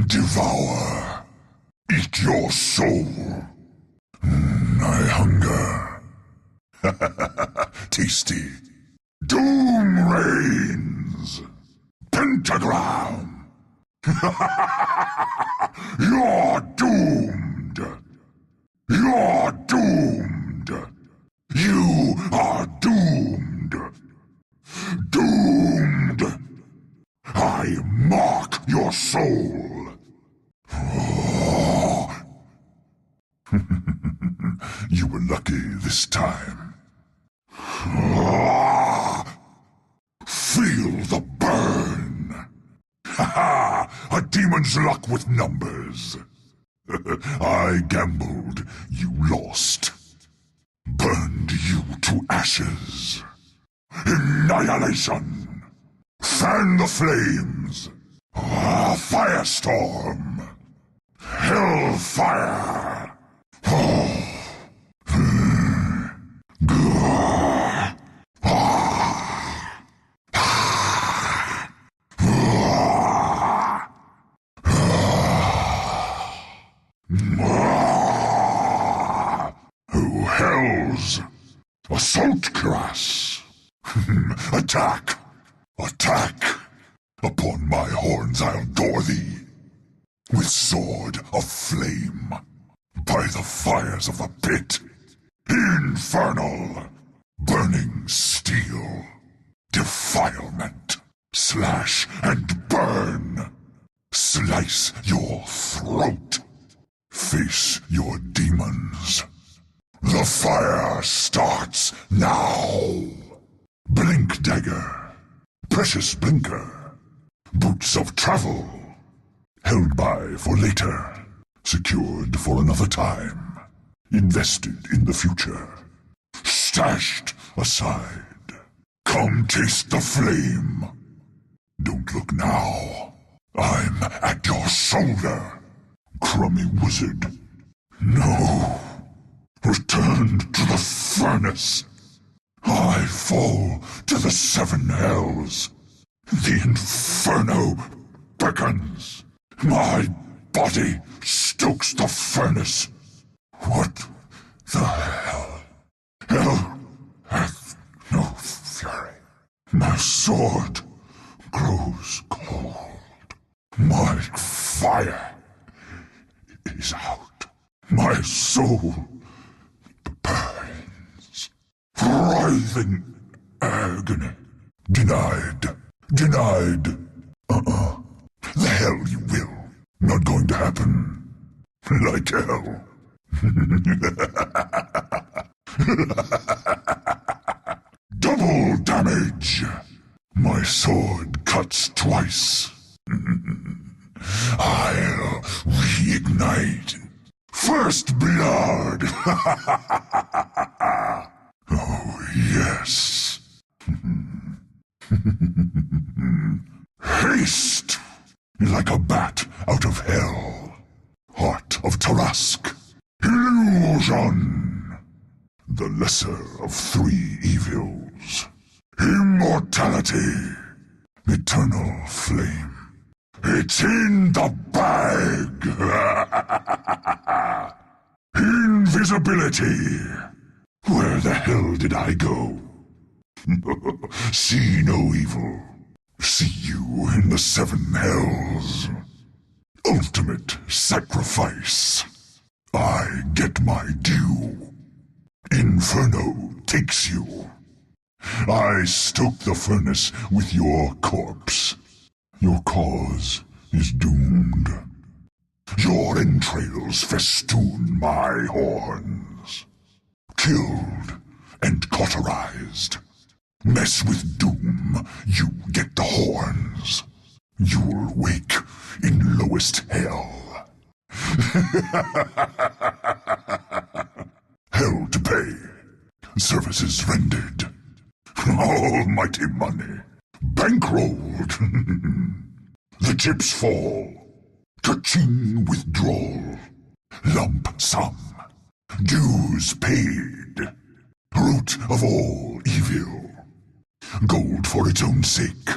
Devour. Eat your soul. I hunger. Tasty. Doom reigns. Pentagram. You're doomed. You're doomed. You are doomed. Doomed. I mark your soul. You were lucky this time. Feel the burn. A demon's luck with numbers. I gambled, you lost. Burned you to ashes. Annihilation. Fan the flames. Firestorm. Hellfire. Hells! Assault class! Attack! Attack! Upon my horns I'll gore thee, with sword of flame, by the fires of the pit, infernal, burning steel, defilement, slash and burn, slice your throat, face your demons. The fire starts now. Blink dagger, precious blinker, boots of travel, held by for later, secured for another time, invested in the future, stashed aside. Come taste the flame. Don't look now. I'm at your shoulder, crummy wizard. No. Return to the furnace. I fall to the seven hells. The inferno beckons. My body stokes the furnace. What the hell? Hell hath no fury. My sword grows cold. My fire is out. My soul burns. Writhing agony. Denied. Denied. The hell you will. Not going to happen. Like hell. Double damage. My sword cuts twice. I'll reignite. First blood! Oh, yes. Haste! Like a bat out of hell. Heart of Tarask. Illusion! The lesser of three evils. Immortality. Eternal flame. It's in the bag! Invisibility! Where the hell did I go? See no evil. See you in the seven hells. Ultimate sacrifice. I get my due. Inferno takes you. I stoke the furnace with your corpse. Your cause is doomed. Your entrails festoon my horns. Killed and cauterized. Mess with doom, you get the horns. You'll wake in lowest hell. Hell to pay. Services rendered. Almighty money. Bankrolled. The chips fall. Ka-ching withdrawal. Lump sum. Dues paid. Root of all evil. Gold for its own sake.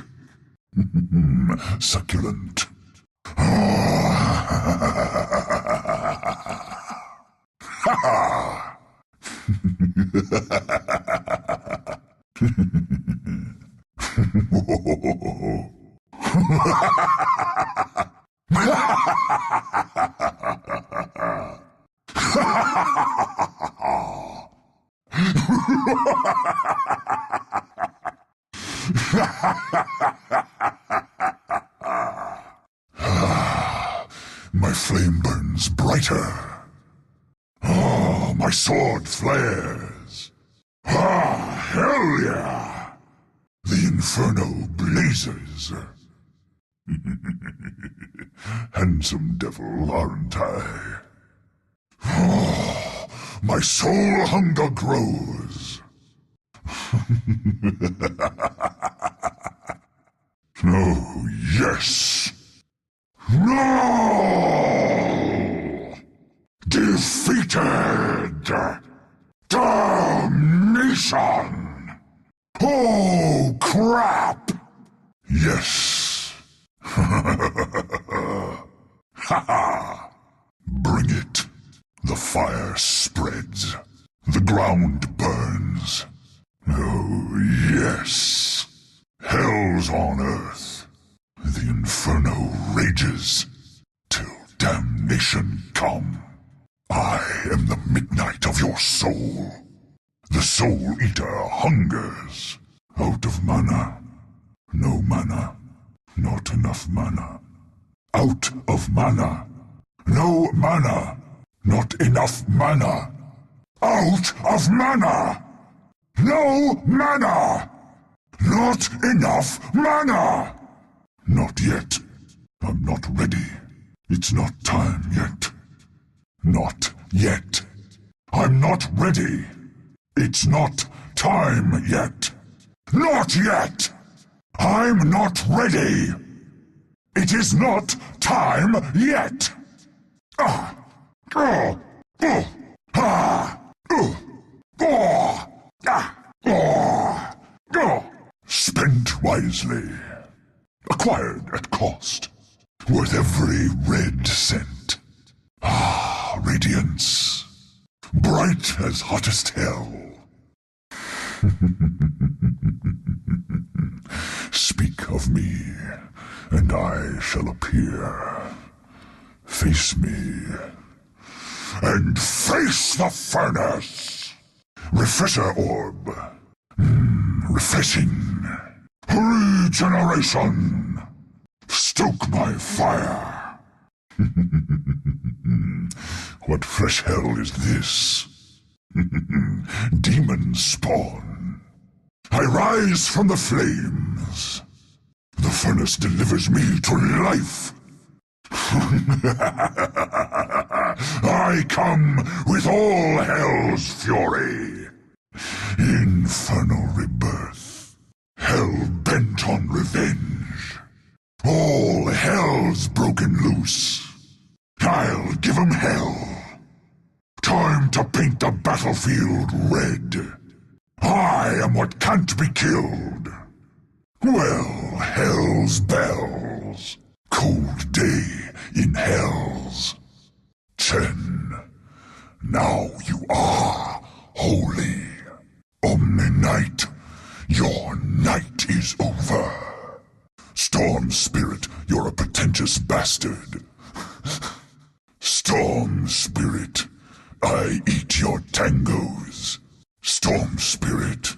Succulent. My flame burns brighter. Ah, my sword flares. Ah, hell yeah! The inferno blazes. Handsome devil, aren't I? Oh, my soul hunger grows. Oh, yes! No! Defeated! Damnation! Oh, crap! Yes! Ha ha! Bring it! The fire spreads. The ground burns. Oh, yes! Hell's on earth. The inferno rages till damnation come. I am the midnight of your soul. The soul eater hungers. Out of mana. No mana. Not enough mana. Out of mana. No mana. Not enough mana. Out of mana. No mana. Not enough mana. Not yet. I'm not ready. It's not time yet. Not yet. I'm not ready. It's not time yet. Not yet! I'm not ready! It is not time yet! Spent wisely. Acquired at cost. Worth every red cent. Ah, radiance. Bright as hottest hell. Speak of me, and I shall appear. Face me, and face the furnace. Refresher orb. Refreshing. Regeneration. Stoke my fire. What fresh hell is this? Demon spawn. I rise from the flames. The furnace delivers me to life. I come with all hell's fury. Infernal rebirth. Hell bent on revenge. All hell's broken loose. I'll give 'em hell. Time to paint the battlefield red. I am what can't be killed. Well, hell's bells. Cold day in hells. 10. Now you are holy. Omni-night, your night is over. Storm spirit, you're a pretentious bastard. Storm spirit, I eat your tangos. Storm spirit,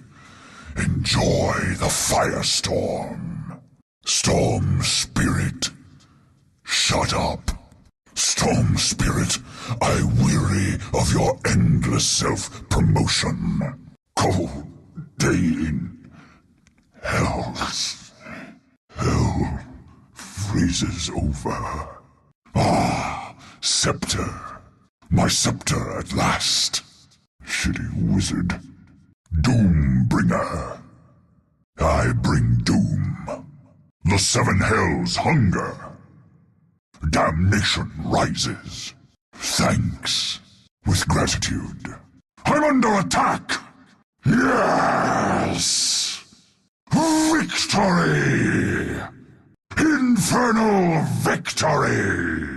enjoy the firestorm. Storm spirit, shut up. Storm spirit, I weary of your endless self-promotion. Cold day in hells. Hell freezes over. Ah, scepter. My scepter at last. Shitty wizard. Doom bringer. I bring doom. The 7 hells hunger. Damnation rises. Thanks. With gratitude. I'm under attack. Yes! Victory! Infernal victory!